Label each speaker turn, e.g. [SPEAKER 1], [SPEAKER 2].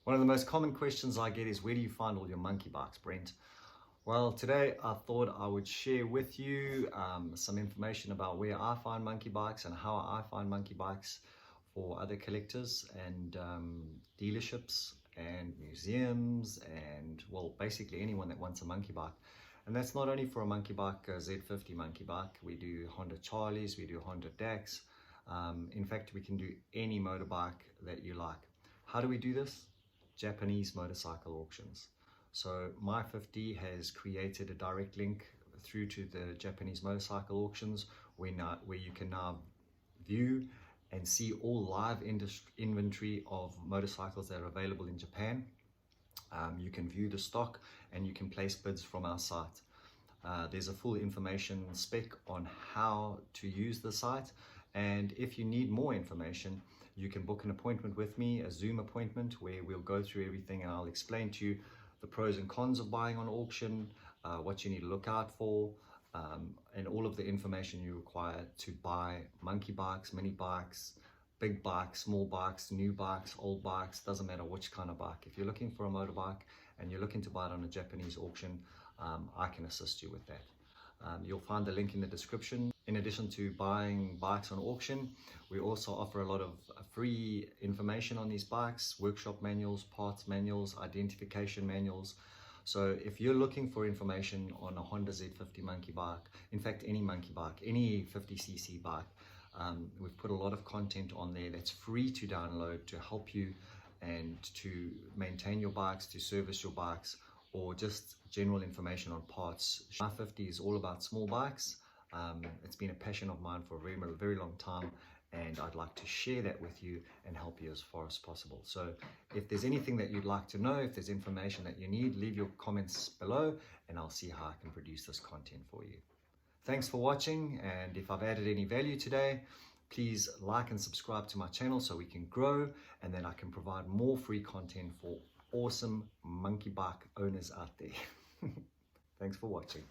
[SPEAKER 1] One of the most common questions I get is, where do you find all your monkey bikes, Brent? Well, today I thought I would share with you some information about where I find monkey bikes and how I find monkey bikes for other collectors and dealerships and museums and, well, basically anyone that wants a monkey bike. And that's not only for a monkey bike, a Z50 monkey bike. We do Honda Charlies, we do Honda DACs. In fact, we can do any motorbike that you like. How do we do this? Japanese motorcycle auctions. So My50 has created a direct link through to the Japanese motorcycle auctions where you can now view and see all live inventory of motorcycles that are available in Japan. You can view the stock and you can place bids from our site. There's a full information spec on how to use the site, and if you need more information, you can book an appointment with me, a Zoom appointment, where we'll go through everything and I'll explain to you the pros and cons of buying on auction, what you need to look out for, and all of the information you require to buy monkey bikes, mini bikes, big bikes, small bikes, new bikes, old bikes, doesn't matter which kind of bike. If you're looking for a motorbike and you're looking to buy it on a Japanese auction, I can assist you with that. You'll find the link in the description. In addition to buying bikes on auction, we also offer a lot of free information on these bikes, workshop manuals, parts manuals, identification manuals. So if you're looking for information on a Honda Z50 monkey bike, in fact any monkey bike, any 50cc bike, we've put a lot of content on there that's free to download to help you and to maintain your bikes, to service your bikes, or just general information on parts. My50 is all about small bikes. It's been a passion of mine for a very long time, and I'd like to share that with you and help you as far as possible. So if there's anything that you'd like to know, if there's information that you need, leave your comments below and I'll see how I can produce this content for you. Thanks for watching, and if I've added any value today, please like and subscribe to my channel so we can grow, and then I can provide more free content for awesome monkey bike owners out there. Thanks for watching.